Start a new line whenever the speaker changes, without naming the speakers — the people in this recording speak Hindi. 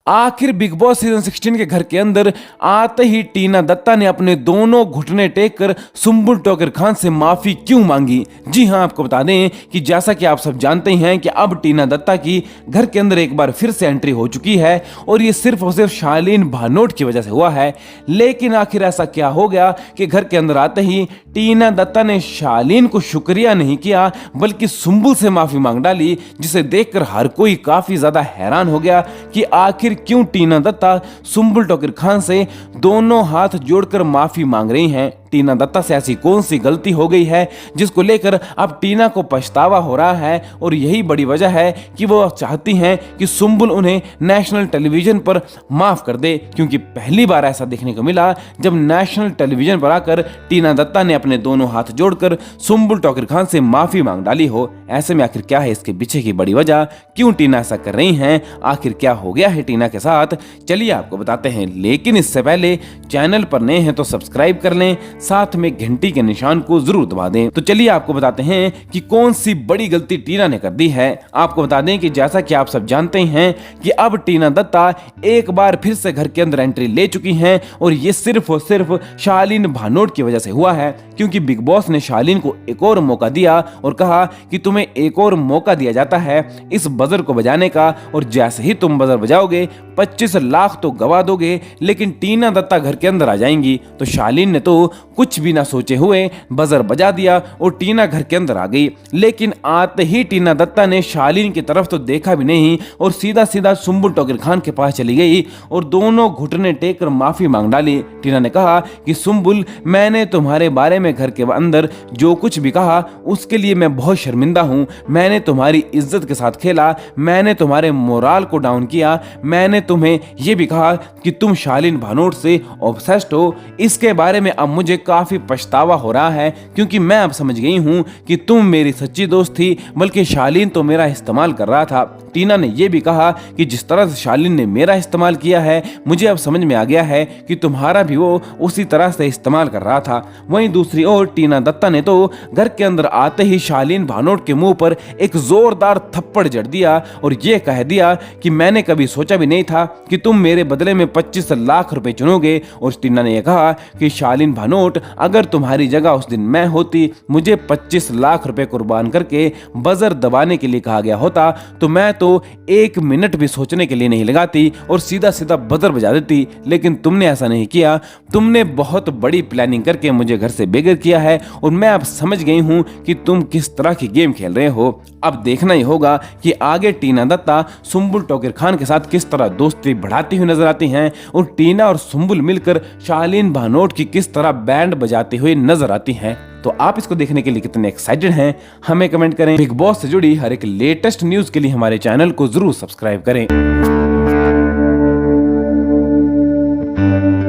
आखिर बिग बॉस सीजन 16 के घर के अंदर आते ही टीना दत्ता ने अपने दोनों घुटने टेक कर सुंबुल टोकर खान से माफी क्यों मांगी। जी हां, आपको बता दें कि जैसा कि आप सब जानते हैं कि अब टीना दत्ता की घर के अंदर एक बार फिर से एंट्री हो चुकी है और ये सिर्फ और सिर्फ शालीन भानोट की वजह से हुआ है। लेकिन आखिर ऐसा क्या हो गया कि घर के अंदर आते ही टीना दत्ता ने शालीन को शुक्रिया नहीं किया बल्कि सुंबुल से माफी मांग डाली, जिसे देखकर हर कोई काफी ज्यादा हैरान हो गया कि आखिर क्यों टीना दत्ता सुंबुल टोकर खान से दोनों हाथ जोड़कर माफी मांग रही हैं। टीना दत्ता से ऐसी कौन सी गलती हो गई है जिसको लेकर अब टीना को पछतावा हो रहा है, और यही बड़ी वजह है कि वो चाहती हैं कि सुंबुल उन्हें नेशनल टेलीविजन पर माफ कर दे, क्योंकि पहली बार ऐसा देखने को मिला जब नेशनल टेलीविजन पर आकर टीना दत्ता ने अपने दोनों हाथ जोड़कर सुंबुल टोकर खान से माफी मांग डाली हो। ऐसे में आखिर क्या है इसके पीछे की बड़ी वजह, क्यों टीना ऐसा कर रही हैं, आखिर क्या हो गया है टीना के साथ, चलिए आपको बताते हैं। लेकिन इससे पहले चैनल पर नए हैं तो सब्सक्राइब कर लें, साथ में घंटी के निशान को जरूर दबा दें। तो चलिए आपको बताते हैं कि कौन सी बड़ी गलती टीना ने कर दी है। आपको बता दें कि जैसा कि आप सब जानते हैं कि अब टीना दत्ता एक बार फिर से घर के अंदर एंट्री ले चुकी हैं, और ये सिर्फ और सिर्फ शालीन भानोट की वजह से हुआ है, क्योंकि बिग बॉस ने शालीन को एक और मौका दिया और कहा कि तुम्हें एक और मौका दिया जाता है इस बजर को बजाने का, और जैसे ही तुम बजर बजाओगे 25 लाख तो गवा दोगे, लेकिन टीना दत्ता घर के अंदर आ जाएंगी। तो शालीन ने तो कुछ भी ना सोचे हुए बजर बजा दिया और टीना घर के अंदर आ गई। लेकिन आते ही टीना दत्ता ने शालीन की तरफ तो देखा भी नहीं और सीधा सीधा सुंबुल टोकर खान के पास चली गई और दोनों घुटने टेक कर माफी मांग डाली। टीना ने कहा कि सुंबुल, मैंने तुम्हारे बारे में घर के अंदर जो कुछ भी कहा उसके लिए मैं बहुत शर्मिंदा हूं। मैंने तुम्हारी इज्जत के साथ खेला, मैंने तुम्हारे मोराल को डाउन किया, मैंने तुम्हें यह भी कहा कि तुम शालीन भानोट से ऑब्सेस्ड हो। इसके बारे में अब मुझे काफी पछतावा हो रहा है, क्योंकि मैं अब समझ गई हूं कि तुम मेरी सच्ची दोस्त थी, बल्कि शालीन तो मेरा इस्तेमाल कर रहा था। टीना ने यह भी कहा कि जिस तरह से शालीन ने मेरा इस्तेमाल किया है, मुझे अब समझ में आ गया है कि तुम्हारा भी वो उसी तरह से इस्तेमाल कर रहा था। वहीं दूसरी ओर टीना दत्ता ने तो घर के अंदर आते ही शालीन भानोट के मुंह पर एक जोरदार थप्पड़ जड़ दिया और यह कह दिया कि मैंने कभी सोचा भी नहीं था कि तुम मेरे बदले में 25 लाख रुपए चुनोगे। और टीना ने यह कहा कि शालीन भानोट, अगर तुम्हारी जगह उस दिन मैं होती, मुझे 25 लाख रुपए कुर्बान करके बजर दबाने के लिए कहा गया होता, तो मैं तो 1 मिनट भी सोचने के लिए नहीं लगाती और सीधा सीधा बजर बजा देती। लेकिन तुमने ऐसा नहीं किया, तुमने बहुत बड़ी प्लानिंग करके मुझे घर से बेघर किया है, और मैं अब समझ गई हूं कि तुम किस तरह की गेम खेल रहे हो। अब देखना ही होगा कि आगे टीना दत्ता सुंबुल टोकर खान के साथ किस तरह दोस्ती बढ़ाती हुई नजर आती हैं, और टीना और सुंबुल मिलकर शालीन भानोट की किस तरह बैंड बजाती हुई नजर आती हैं। तो आप इसको देखने के लिए कितने एक्साइटेड हैं, हमें कमेंट करें। बिग बॉस से जुड़ी हर एक लेटेस्ट न्यूज के लिए हमारे चैनल को जरूर सब्सक्राइब करें।